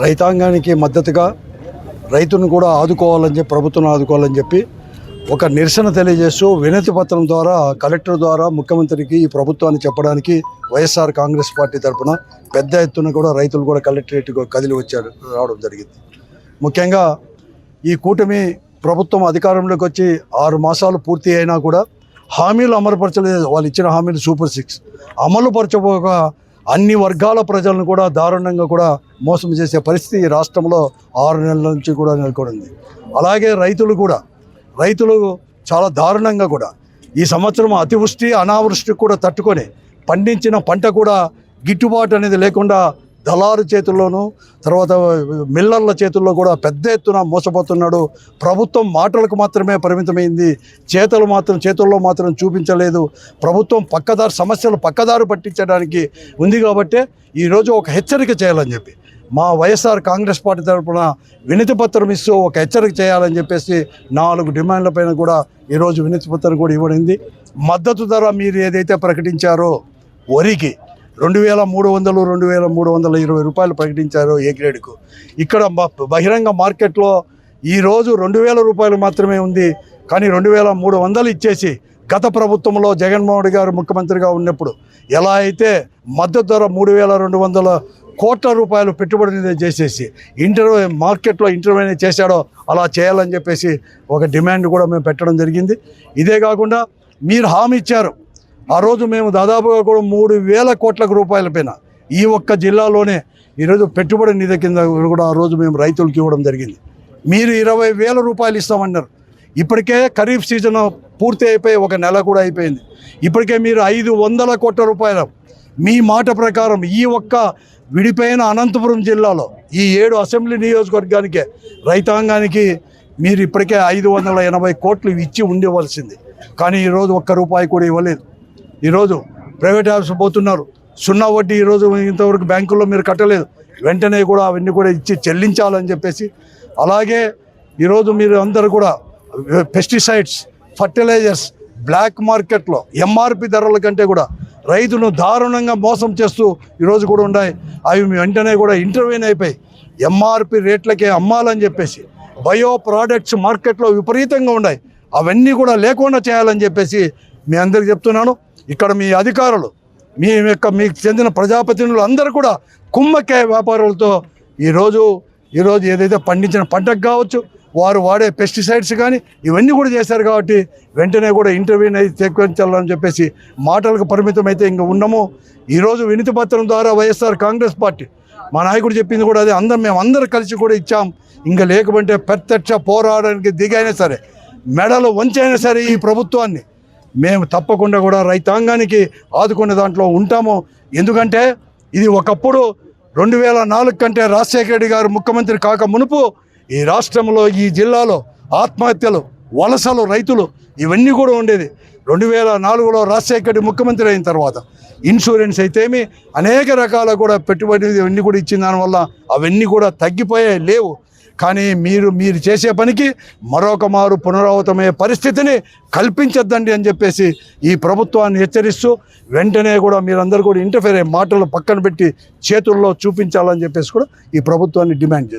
రైతాంగానికి మద్దతుగా రైతును కూడా ఆదుకోవాలని చెప్పి ప్రభుత్వం ఆదుకోవాలని చెప్పి ఒక నిరసన తెలియజేస్తూ వినతి పత్రం ద్వారా కలెక్టర్ ద్వారా ముఖ్యమంత్రికి ఈ ప్రభుత్వాన్ని చెప్పడానికి వైఎస్ఆర్ కాంగ్రెస్ పార్టీ తరఫున పెద్ద ఎత్తున కూడా రైతులు కూడా కలెక్టరేట్కి కదిలి రావడం జరిగింది. ముఖ్యంగా ఈ కూటమి ప్రభుత్వం అధికారంలోకి వచ్చి 6 మాసాలు పూర్తి అయినా కూడా హామీలు అమలుపరచలేదు. వాళ్ళు ఇచ్చిన హామీలు సూపర్ 6 అమలుపరచబోగా అన్ని వర్గాల ప్రజలను కూడా దారుణంగా కూడా మోసం చేసే పరిస్థితి రాష్ట్రంలో 6 నెలల నుంచి కూడా నెలకొంది. అలాగే రైతులు చాలా దారుణంగా కూడా ఈ సంవత్సరం అతివృష్టి అనావృష్టి కూడా తట్టుకొని పండించిన పంట కూడా గిట్టుబాటు అనేది లేకుండా దళారు చేతుల్లోనూ తర్వాత మిల్లర్ల చేతుల్లో కూడా పెద్ద ఎత్తున మోసపోతున్నాడు. ప్రభుత్వం మాటలకు మాత్రమే పరిమితమైంది, చేతుల్లో మాత్రం చూపించలేదు. ప్రభుత్వం సమస్యలు పక్కదారు పట్టించడానికి ఉంది. కాబట్టి ఈరోజు ఒక హెచ్చరిక చేయాలని చెప్పి మా వైఎస్ఆర్ కాంగ్రెస్ పార్టీ తరఫున వినతి పత్రం ఇస్తూ ఒక హెచ్చరిక చేయాలని చెప్పేసి 4 డిమాండ్లపైన కూడా ఈరోజు వినతి పత్రం కూడా ఇవ్వడింది. మద్దతు ధర మీరు ఏదైతే ప్రకటించారో వరికి 2300 2320 రూపాయలు ప్రకటించారో ఏ గ్రేడ్కు, ఇక్కడ బహిరంగ మార్కెట్లో ఈరోజు 2000 రూపాయలు మాత్రమే ఉంది. కానీ 2300 ఇచ్చేసి గత ప్రభుత్వంలో జగన్మోహన్ రెడ్డి గారు ముఖ్యమంత్రిగా ఉన్నప్పుడు ఎలా అయితే మద్దతు ధర 3200 కోట్ల రూపాయలు పెట్టుబడి చేసేసి మార్కెట్లో ఇంటర్వ్యూ చేశాడో అలా చేయాలని చెప్పేసి ఒక డిమాండ్ కూడా మేము పెట్టడం జరిగింది. ఇదే కాకుండా మీరు హామీ ఇచ్చారు. ఆ రోజు మేము దాదాపుగా కూడా 3000 కోట్ల రూపాయల పైన ఈ ఒక్క జిల్లాలోనే ఈరోజు పెట్టుబడి నిధి కింద కూడా ఆ రోజు మేము రైతులకు ఇవ్వడం జరిగింది. మీరు 20,000 రూపాయలు ఇస్తామన్నారు. ఇప్పటికే ఖరీఫ్ సీజన్ పూర్తి అయిపోయి 1 నెల కూడా అయిపోయింది. ఇప్పటికే మీరు 500 కోట్ల రూపాయలు మీ మాట ప్రకారం ఈ ఒక్క విడిపోయిన అనంతపురం జిల్లాలో ఈ 7 అసెంబ్లీ నియోజకవర్గానికే రైతాంగానికి మీరు ఇప్పటికే 580 కోట్లు ఇచ్చి ఉండవలసింది. కానీ ఈరోజు 1 రూపాయి కూడా ఇవ్వలేదు. ఈరోజు ప్రైవేట్ ఆఫీస్ పోతున్నారు. 0 వడ్డీ ఈరోజు ఇంతవరకు బ్యాంకుల్లో మీరు కట్టలేదు. వెంటనే కూడా అవన్నీ కూడా ఇచ్చి చెల్లించాలని చెప్పేసి, అలాగే ఈరోజు మీరు అందరూ కూడా పెస్టిసైడ్స్, ఫర్టిలైజర్స్ బ్లాక్ మార్కెట్లో ఎంఆర్పి ధరల కంటే కూడా రైతును దారుణంగా మోసం చేస్తూ ఈరోజు కూడా ఉన్నాయి. అవి వెంటనే కూడా ఇంటర్వ్యూన్ అయిపోయి ఎంఆర్పి రేట్లకే అమ్మాలని చెప్పేసి బయో ప్రోడక్ట్స్ మార్కెట్లో విపరీతంగా ఉన్నాయి. అవన్నీ కూడా లేకుండా చేయాలని చెప్పేసి మీ అందరికి చెప్తున్నాను. ఇక్కడ మీ అధికారులు మీకు చెందిన ప్రజాప్రతినిధులు అందరూ కూడా కుమ్మక్కాయ వ్యాపారులతో ఈరోజు ఏదైతే పండించిన పంటకు కావచ్చు, వారు వాడే పెస్టిసైడ్స్ కానీ ఇవన్నీ కూడా చేశారు. కాబట్టి వెంటనే కూడా ఇంటర్వ్యూని అయితే చేకూర్చాలని చెప్పేసి మాటలకు పరిమితం అయితే ఇంకా ఉన్నాము. ఈరోజు వినతి పత్రం ద్వారా వైఎస్ఆర్ కాంగ్రెస్ పార్టీ మా నాయకుడు చెప్పింది కూడా అదే, మేమందరం కలిసి కూడా ఇచ్చాం. ఇంకా లేకపోతే ప్రత్యక్ష పోరాడానికి దిగైనా సరే, మెడలు వంచైనా సరే ఈ ప్రభుత్వాన్ని మేము తప్పకుండా కూడా రైతాంగానికి ఆదుకునే దాంట్లో ఉంటాము. ఎందుకంటే ఇది ఒకప్పుడు 2004 కంటే రాజశేఖర రెడ్డి గారు ముఖ్యమంత్రి కాక మునుపు ఈ రాష్ట్రంలో ఈ జిల్లాలో ఆత్మహత్యలు, వలసలు, రైతులు ఇవన్నీ కూడా ఉండేది. 2004లో రాజశేఖర రెడ్డి ముఖ్యమంత్రి అయిన తర్వాత ఇన్సూరెన్స్ అయితేమి అనేక రకాల కూడా పెట్టుబడి ఇవన్నీ కూడా ఇచ్చిన దానివల్ల అవన్నీ కూడా తగ్గిపోయాయి, లేవు. కానీ మీరు చేసే పనికి మరొక మారు పునరావృతమయ్యే పరిస్థితిని కల్పించద్దండి అని చెప్పేసి ఈ ప్రభుత్వాన్ని హెచ్చరిస్తూ వెంటనే కూడా మీరందరూ కూడా ఇంటర్ఫేర్ అయ్యే మాటలు పక్కన పెట్టి చేతుల్లో చూపించాలని చెప్పేసి కూడా ఈ ప్రభుత్వాన్ని డిమాండ్ చేస్తారు.